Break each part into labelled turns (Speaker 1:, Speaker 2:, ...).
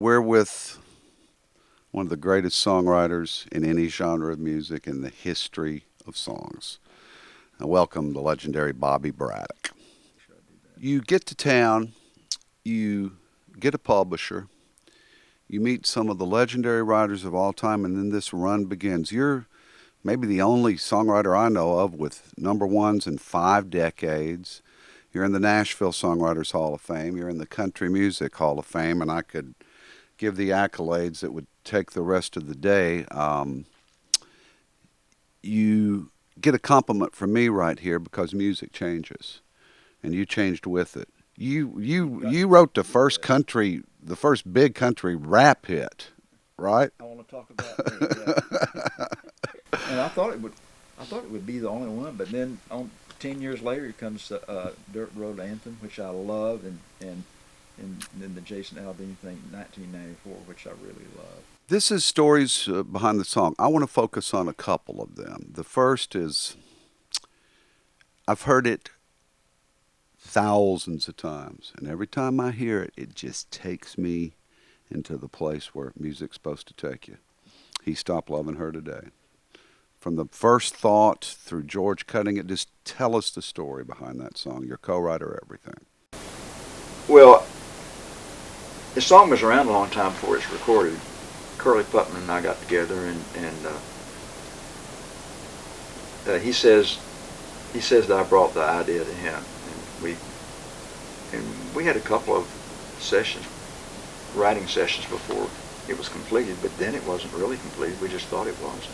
Speaker 1: We're with one of the greatest songwriters in any genre of music in the history of songs. I welcome the legendary Bobby Braddock. You get to town, you get a publisher, you meet some of the legendary writers of all time, and then this run begins. You're maybe the only songwriter I know of with number ones in 5 decades. You're in the Nashville Songwriters Hall of Fame. You're in the Country Music Hall of Fame, and I could give the accolades that would take the rest of the day. You get a compliment from me right here because music changes, and you changed with it. You wrote the first big country rap hit, right?
Speaker 2: I want to talk about that. Yeah. And I thought it would be the only one, but then 10 years later comes Dirt Road Anthem, which I love, and then the Jason Aldean thing, 1994, which I really love.
Speaker 1: This is stories behind the song. I want to focus on a couple of them. The first is, I've heard it thousands of times, and every time I hear it, it just takes me into the place where music's supposed to take you. He Stopped Loving Her Today. From the first thought through George cutting it, just tell us the story behind that song. Your co-writer, everything.
Speaker 2: Well, the song was around a long time before it's recorded. Curly Putman and I got together, and he says that I brought the idea to him, and we had a couple of writing sessions before it was completed, but then it wasn't really completed. We just thought it was,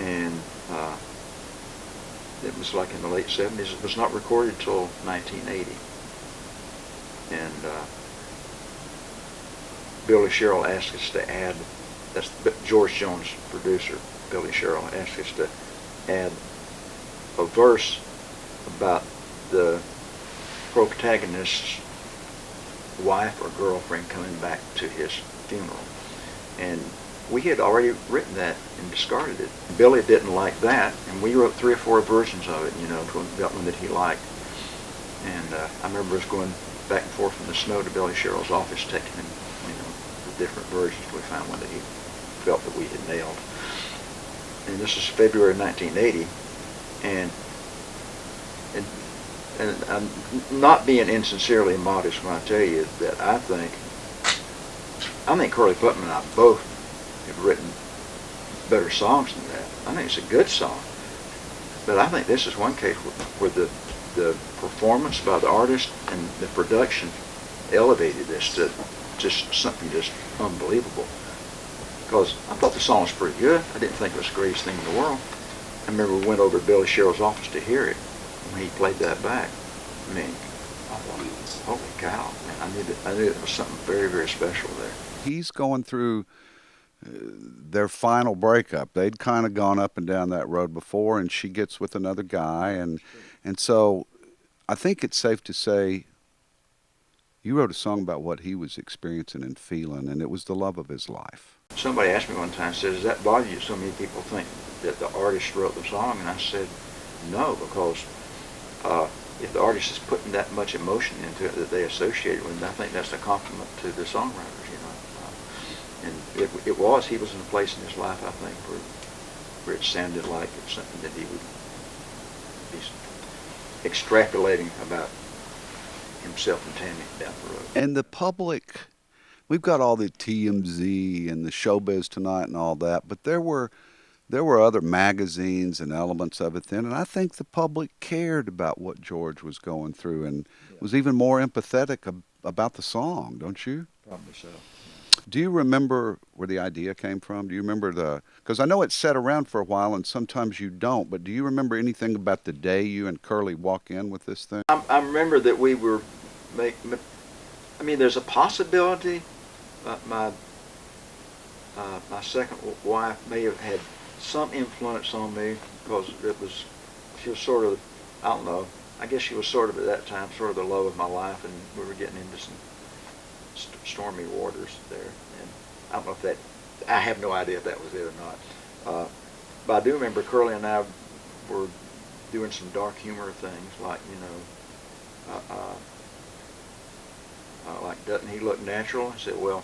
Speaker 2: and it was like in the late 70s. It was not recorded until 1980, and Billy Sherrill asked us to add, that's George Jones' producer, Billy Sherrill asked us to add a verse about the protagonist's wife or girlfriend coming back to his funeral. And we had already written that and discarded it. Billy didn't like that, and we wrote 3 or 4 versions of it, got one that he liked. And I remember us going back and forth in the snow to Billy Sherrill's office, taking him, the different versions. We found one that he felt that we had nailed. And this is February 1980, and I'm not being insincerely modest when I tell you that I think Curly Putman and I both have written better songs than that. I think it's a good song, but I think this is one case where the performance by the artist and the production elevated this to just something just unbelievable. Because I thought the song was pretty good. I didn't think it was the greatest thing in the world. I remember we went over to Billy Sherrill's office to hear it when he played that back. I mean, I thought, holy cow, man, I knew there was something very, very special there.
Speaker 1: He's going through their final breakup. They'd kind of gone up and down that road before, and she gets with another guy, and so I think it's safe to say you wrote a song about what he was experiencing and feeling, and it was the love of his life.
Speaker 2: Somebody asked me one time, said, does that bother you? So many people think that the artist wrote the song, and I said, no, because if the artist is putting that much emotion into it that they associate it with, I think that's a compliment to the songwriters, And he was in a place in his life, I think, where it sounded like it's something that he would be extrapolating about himself and Tammy down the road.
Speaker 1: And the public, we've got all the TMZ and the Showbiz Tonight and all that, but there were other magazines and elements of it then, and I think the public cared about what George was going through and was even more empathetic about the song, don't you?
Speaker 2: Probably so.
Speaker 1: Do you remember where the idea came from? Do you remember because I know it sat around for a while and sometimes you don't, but do you remember anything about the day you and Curly walk in with this thing?
Speaker 2: I remember that we were there's a possibility my second wife may have had some influence on me, because she was sort of, I don't know, I guess she was sort of at that time sort of the love of my life, and we were getting into some stormy waters there, and I don't know if I have no idea if that was it or not. But I do remember Curly and I were doing some dark humor things, like, like, doesn't he look natural? I said, well,